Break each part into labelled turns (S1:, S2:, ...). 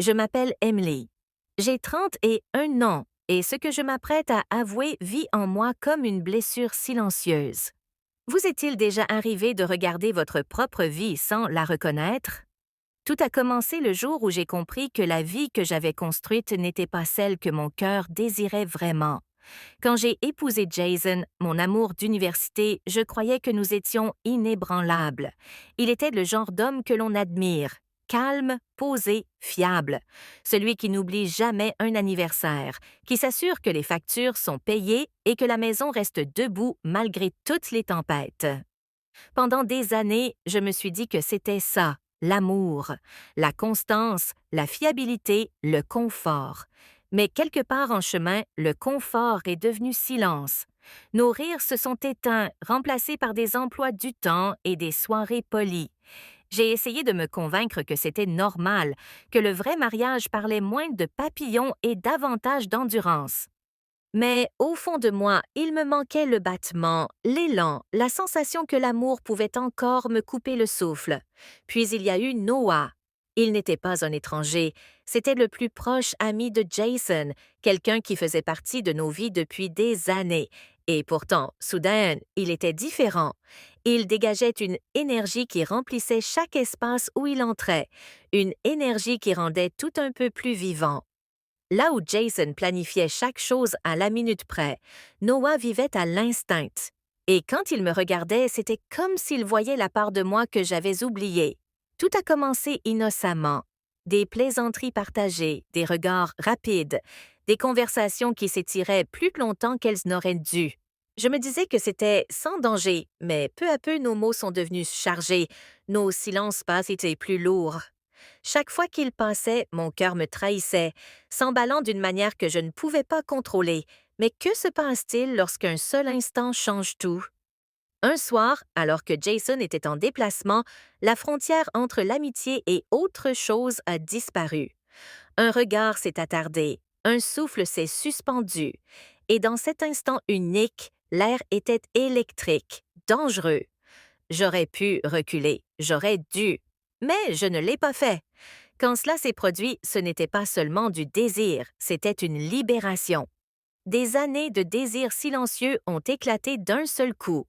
S1: Je m'appelle Emily. J'ai 31 ans et ce que je m'apprête à avouer vit en moi comme une blessure silencieuse. Vous est-il déjà arrivé de regarder votre propre vie sans la reconnaître? Tout a commencé le jour où j'ai compris que la vie que j'avais construite n'était pas celle que mon cœur désirait vraiment. Quand j'ai épousé Jason, mon amour d'université, je croyais que nous étions inébranlables. Il était le genre d'homme que l'on admire, calme, posé, fiable, celui qui n'oublie jamais un anniversaire, qui s'assure que les factures sont payées et que la maison reste debout malgré toutes les tempêtes. Pendant des années, je me suis dit que c'était ça, l'amour, la constance, la fiabilité, le confort. Mais quelque part en chemin, le confort est devenu silence. Nos rires se sont éteints, remplacés par des emplois du temps et des soirées polies. J'ai essayé de me convaincre que c'était normal, que le vrai mariage parlait moins de papillons et davantage d'endurance. Mais au fond de moi, il me manquait le battement, l'élan, la sensation que l'amour pouvait encore me couper le souffle. Puis il y a eu Noah. Il n'était pas un étranger, c'était le plus proche ami de Jason, quelqu'un qui faisait partie de nos vies depuis des années. Et pourtant, soudain, il était différent. Il dégageait une énergie qui remplissait chaque espace où il entrait, une énergie qui rendait tout un peu plus vivant. Là où Jason planifiait chaque chose à la minute près, Noah vivait à l'instinct. Et quand il me regardait, c'était comme s'il voyait la part de moi que j'avais oubliée. Tout a commencé innocemment. Des plaisanteries partagées, des regards rapides, des conversations qui s'étiraient plus longtemps qu'elles n'auraient dû. Je me disais que c'était sans danger, mais peu à peu nos mots sont devenus chargés, nos silences passent étaient plus lourds. Chaque fois qu'il passait, mon cœur me trahissait, s'emballant d'une manière que je ne pouvais pas contrôler. Mais que se passe-t-il lorsqu'un seul instant change tout? Un soir, alors que Jason était en déplacement, la frontière entre l'amitié et autre chose a disparu. Un regard s'est attardé, un souffle s'est suspendu, et dans cet instant unique, l'air était électrique, dangereux. J'aurais pu reculer, j'aurais dû, mais je ne l'ai pas fait. Quand cela s'est produit, ce n'était pas seulement du désir, c'était une libération. Des années de désir silencieux ont éclaté d'un seul coup.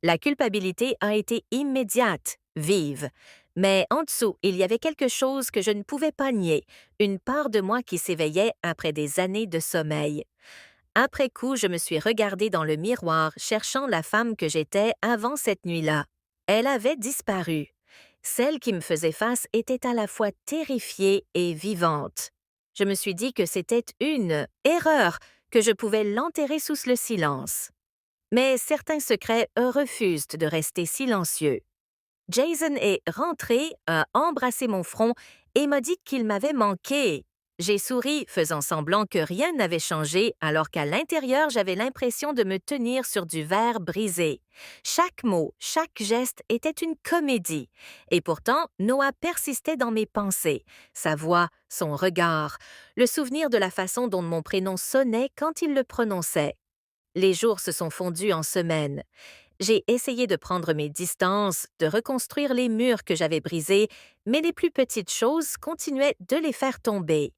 S1: La culpabilité a été immédiate, vive. Mais en dessous, il y avait quelque chose que je ne pouvais pas nier, une part de moi qui s'éveillait après des années de sommeil. Après coup, je me suis regardée dans le miroir, cherchant la femme que j'étais avant cette nuit-là. Elle avait disparu. Celle qui me faisait face était à la fois terrifiée et vivante. Je me suis dit que c'était une erreur, que je pouvais l'enterrer sous le silence. Mais certains secrets refusent de rester silencieux. Jason est rentré, a embrassé mon front et m'a dit qu'il m'avait manqué. J'ai souri, faisant semblant que rien n'avait changé, alors qu'à l'intérieur, j'avais l'impression de me tenir sur du verre brisé. Chaque mot, chaque geste était une comédie. Et pourtant, Noah persistait dans mes pensées. Sa voix, son regard, le souvenir de la façon dont mon prénom sonnait quand il le prononçait. Les jours se sont fondus en semaines. J'ai essayé de prendre mes distances, de reconstruire les murs que j'avais brisés, mais les plus petites choses continuaient de les faire tomber.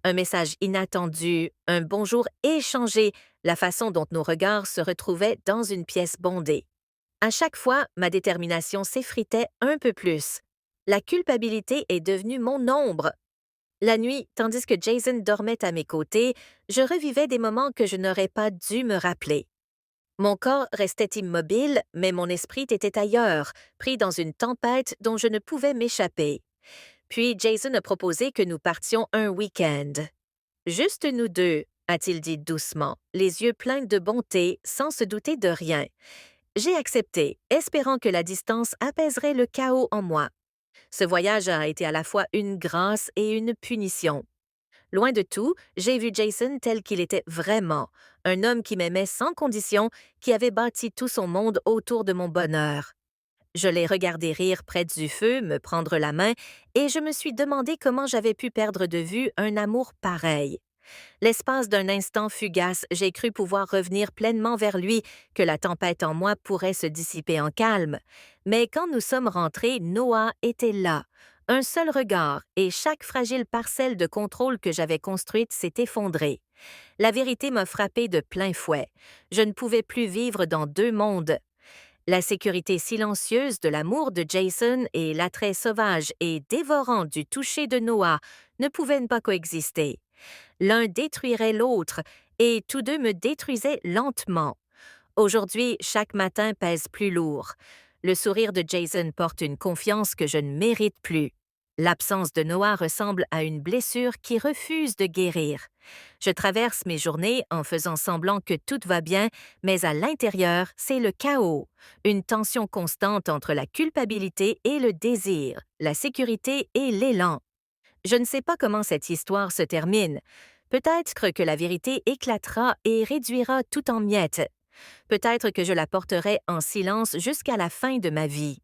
S1: Un message inattendu, un bonjour échangé, la façon dont nos regards se retrouvaient dans une pièce bondée. À chaque fois, ma détermination s'effritait un peu plus. La culpabilité est devenue mon ombre. La nuit, tandis que Jason dormait à mes côtés, je revivais des moments que je n'aurais pas dû me rappeler. Mon corps restait immobile, mais mon esprit était ailleurs, pris dans une tempête dont je ne pouvais m'échapper. Puis Jason a proposé que nous partions un week-end. Juste nous deux, a-t-il dit doucement, les yeux pleins de bonté, sans se douter de rien. J'ai accepté, espérant que la distance apaiserait le chaos en moi. Ce voyage a été à la fois une grâce et une punition. Loin de tout, j'ai vu Jason tel qu'il était vraiment, un homme qui m'aimait sans condition, qui avait bâti tout son monde autour de mon bonheur. Je l'ai regardé rire près du feu, me prendre la main, et je me suis demandé comment j'avais pu perdre de vue un amour pareil. L'espace d'un instant fugace, j'ai cru pouvoir revenir pleinement vers lui, que la tempête en moi pourrait se dissiper en calme. Mais quand nous sommes rentrés, Noah était là, Un seul regard et chaque fragile parcelle de contrôle que j'avais construite s'est effondrée. La vérité m'a frappé de plein fouet. Je ne pouvais plus vivre dans deux mondes. La sécurité silencieuse de l'amour de Jason et l'attrait sauvage et dévorant du toucher de Noah ne pouvaient pas coexister. L'un détruirait l'autre et tous deux me détruisaient lentement. Aujourd'hui, chaque matin pèse plus lourd. Le sourire de Jason porte une confiance que je ne mérite plus. L'absence de Noah ressemble à une blessure qui refuse de guérir. Je traverse mes journées en faisant semblant que tout va bien, mais à l'intérieur, c'est le chaos. Une tension constante entre la culpabilité et le désir, la sécurité et l'élan. Je ne sais pas comment cette histoire se termine. Peut-être que la vérité éclatera et réduira tout en miettes. Peut-être que je la porterai en silence jusqu'à la fin de ma vie.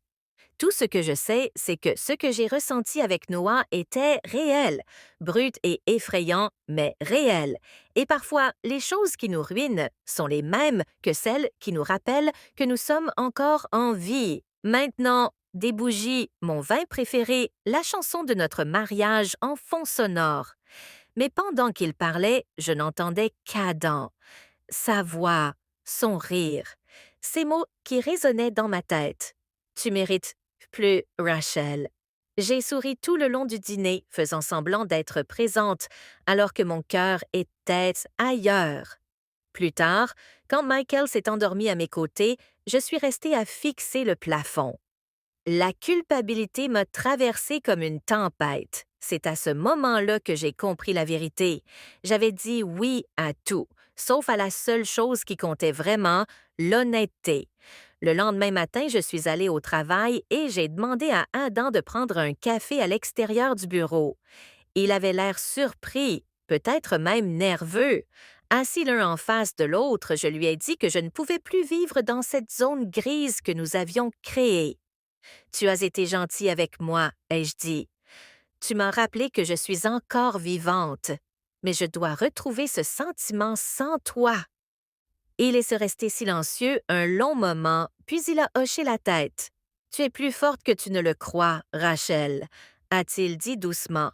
S1: Tout ce que je sais, c'est que ce que j'ai ressenti avec Noah était réel, brut et effrayant, mais réel. Et parfois, les choses qui nous ruinent sont les mêmes que celles qui nous rappellent que nous sommes encore en vie. Maintenant, des bougies, mon vin préféré, la chanson de notre mariage en fond sonore. Mais pendant qu'il parlait, je n'entendais qu'Adam. Sa voix, son rire, ces mots qui résonnaient dans ma tête. Tu mérites plus, Rachel. J'ai souri tout le long du dîner, faisant semblant d'être présente, alors que mon cœur était ailleurs. Plus tard, quand Michael s'est endormi à mes côtés, je suis restée à fixer le plafond. La culpabilité m'a traversée comme une tempête. C'est à ce moment-là que j'ai compris la vérité. J'avais dit oui à tout, sauf à la seule chose qui comptait vraiment, l'honnêteté. Le lendemain matin, je suis allée au travail et j'ai demandé à Adam de prendre un café à l'extérieur du bureau. Il avait l'air surpris, peut-être même nerveux. Assis l'un en face de l'autre, je lui ai dit que je ne pouvais plus vivre dans cette zone grise que nous avions créée. Tu as été gentil avec moi, ai-je dit. Tu m'as rappelé que je suis encore vivante, mais je dois retrouver ce sentiment sans toi. Il est resté silencieux un long moment, puis il a hoché la tête. Tu es plus forte que tu ne le crois, Rachel, a-t-il dit doucement,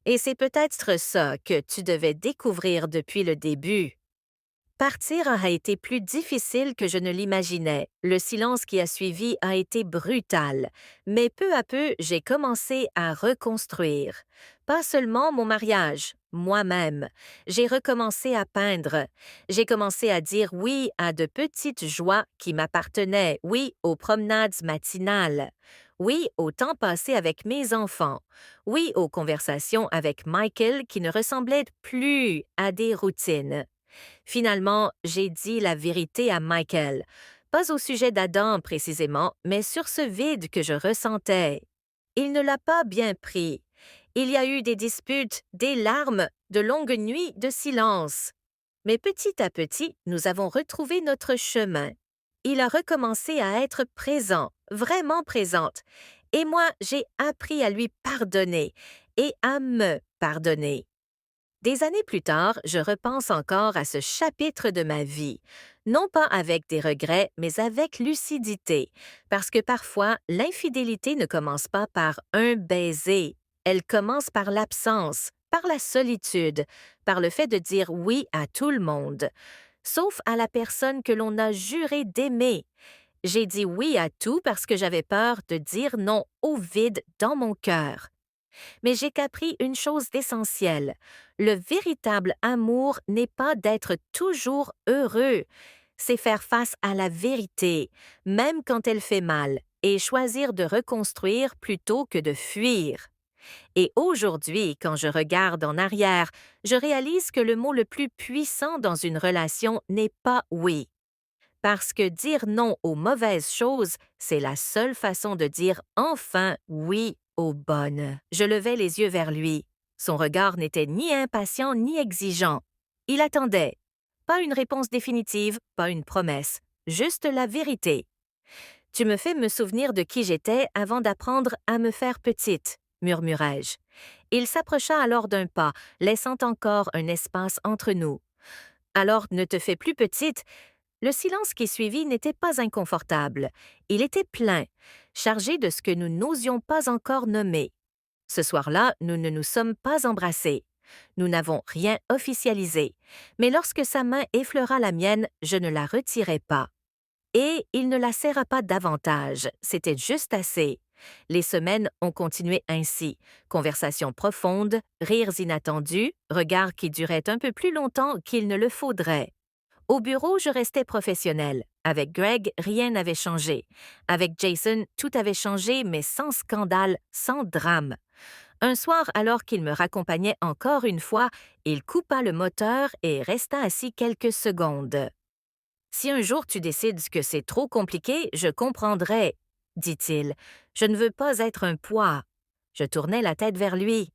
S1: et c'est peut-être ça que tu devais découvrir depuis le début. Partir a été plus difficile que je ne l'imaginais. Le silence qui a suivi a été brutal, mais peu à peu, j'ai commencé à reconstruire. Pas seulement mon mariage, moi-même. J'ai recommencé à peindre. J'ai commencé à dire oui à de petites joies qui m'appartenaient, oui aux promenades matinales, oui au temps passé avec mes enfants, oui aux conversations avec Michael qui ne ressemblaient plus à des routines. Finalement, j'ai dit la vérité à Michael, pas au sujet d'Adam précisément, mais sur ce vide que je ressentais. Il ne l'a pas bien pris. Il y a eu des disputes, des larmes, de longues nuits de silence. Mais petit à petit, nous avons retrouvé notre chemin. Il a recommencé à être présent, vraiment présente, et moi, j'ai appris à lui pardonner et à me pardonner. Des années plus tard, je repense encore à ce chapitre de ma vie, non pas avec des regrets, mais avec lucidité, parce que parfois, l'infidélité ne commence pas par un baiser, elle commence par l'absence, par la solitude, par le fait de dire oui à tout le monde, sauf à la personne que l'on a juré d'aimer. J'ai dit oui à tout parce que j'avais peur de dire non au vide dans mon cœur. Mais j'ai compris une chose d'essentielle. Le véritable amour n'est pas d'être toujours heureux. C'est faire face à la vérité, même quand elle fait mal, et choisir de reconstruire plutôt que de fuir. Et aujourd'hui, quand je regarde en arrière, je réalise que le mot le plus puissant dans une relation n'est pas oui. Parce que dire non aux mauvaises choses, c'est la seule façon de dire enfin oui aux bonnes. Je levai les yeux vers lui. Son regard n'était ni impatient ni exigeant. Il attendait. Pas une réponse définitive, pas une promesse, juste la vérité. Tu me fais me souvenir de qui j'étais avant d'apprendre à me faire petite, murmurai-je. Il s'approcha alors d'un pas, laissant encore un espace entre nous. Alors ne te fais plus petite. Le silence qui suivit n'était pas inconfortable. Il était plein, chargé de ce que nous n'osions pas encore nommer. Ce soir-là, nous ne nous sommes pas embrassés. Nous n'avons rien officialisé, mais lorsque sa main effleura la mienne, je ne la retirai pas. Et il ne la serra pas davantage, c'était juste assez. Les semaines ont continué ainsi, conversations profondes, rires inattendus, regards qui duraient un peu plus longtemps qu'il ne le faudrait. Au bureau, je restais professionnelle. Avec Greg, rien n'avait changé. Avec Jason, tout avait changé, mais sans scandale, sans drame. Un soir, alors qu'il me raccompagnait encore une fois, il coupa le moteur et resta assis quelques secondes. Si un jour tu décides que c'est trop compliqué, je comprendrai, dit-il. Je ne veux pas être un poids. Je tournai la tête vers lui.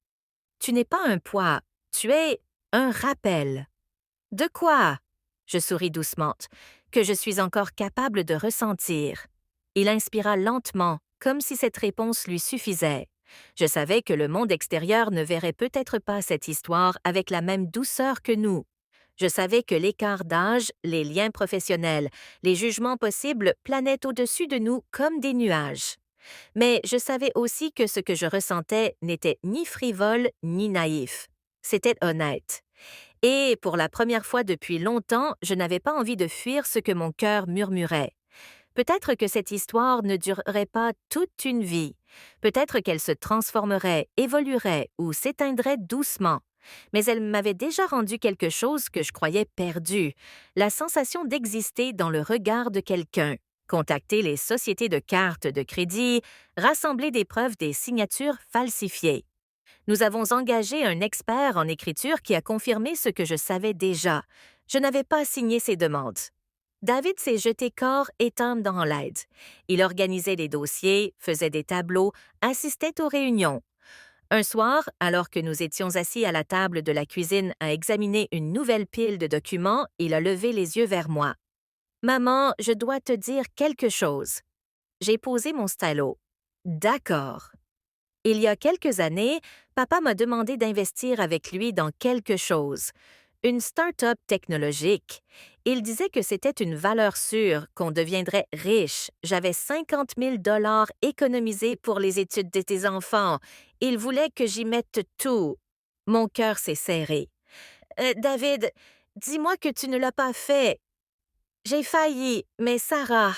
S1: Tu n'es pas un poids, tu es un rappel. De quoi? Je souris doucement, que je suis encore capable de ressentir. Il inspira lentement, comme si cette réponse lui suffisait. Je savais que le monde extérieur ne verrait peut-être pas cette histoire avec la même douceur que nous. Je savais que l'écart d'âge, les liens professionnels, les jugements possibles planaient au-dessus de nous comme des nuages. Mais je savais aussi que ce que je ressentais n'était ni frivole ni naïf. C'était honnête. Et pour la première fois depuis longtemps, je n'avais pas envie de fuir ce que mon cœur murmurait. Peut-être que cette histoire ne durerait pas toute une vie. Peut-être qu'elle se transformerait, évoluerait ou s'éteindrait doucement. Mais elle m'avait déjà rendu quelque chose que je croyais perdu, la sensation d'exister dans le regard de quelqu'un. Contacter les sociétés de cartes de crédit, rassembler des preuves des signatures falsifiées. Nous avons engagé un expert en écriture qui a confirmé ce que je savais déjà. Je n'avais pas signé ces demandes. David s'est jeté corps et âme dans l'aide. Il organisait les dossiers, faisait des tableaux, assistait aux réunions. Un soir, alors que nous étions assis à la table de la cuisine à examiner une nouvelle pile de documents, il a levé les yeux vers moi. « Maman, je dois te dire quelque chose. » J'ai posé mon stylo. « D'accord. » Il y a quelques années, papa m'a demandé d'investir avec lui dans quelque chose, une start-up technologique. Il disait que c'était une valeur sûre, qu'on deviendrait riche. J'avais 50 000 $ économisés pour les études de tes enfants. Il voulait que j'y mette tout. Mon cœur s'est serré. David, dis-moi que tu ne l'as pas fait. J'ai failli, mais Sarah,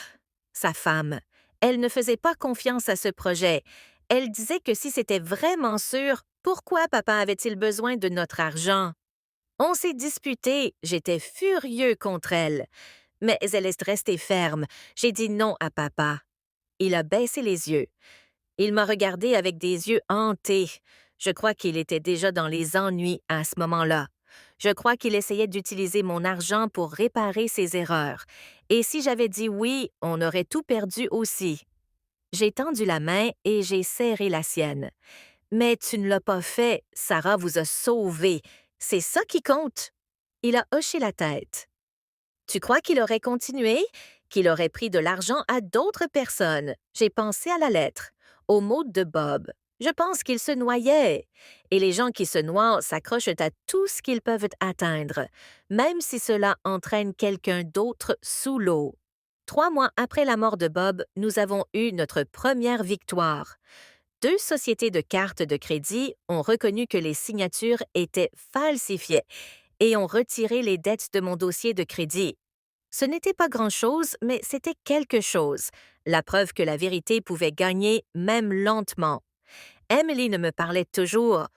S1: sa femme, elle ne faisait pas confiance à ce projet. Elle disait que si c'était vraiment sûr, pourquoi papa avait-il besoin de notre argent? On s'est disputé, j'étais furieux contre elle. Mais elle est restée ferme. J'ai dit non à papa. Il a baissé les yeux. Il m'a regardé avec des yeux hantés. Je crois qu'il était déjà dans les ennuis à ce moment-là. Je crois qu'il essayait d'utiliser mon argent pour réparer ses erreurs. Et si j'avais dit oui, on aurait tout perdu aussi. J'ai tendu la main et j'ai serré la sienne. Mais tu ne l'as pas fait, Sarah vous a sauvé. C'est ça qui compte. Il a hoché la tête. Tu crois qu'il aurait continué? Qu'il aurait pris de l'argent à d'autres personnes? J'ai pensé à la lettre, aux mots de Bob. Je pense qu'il se noyait. Et les gens qui se noient s'accrochent à tout ce qu'ils peuvent atteindre, même si cela entraîne quelqu'un d'autre sous l'eau. 3 mois après la mort de Bob, nous avons eu notre première victoire. 2 sociétés de cartes de crédit ont reconnu que les signatures étaient falsifiées et ont retiré les dettes de mon dossier de crédit. Ce n'était pas grand-chose, mais c'était quelque chose, la preuve que la vérité pouvait gagner même lentement. Emily ne me parlait toujours,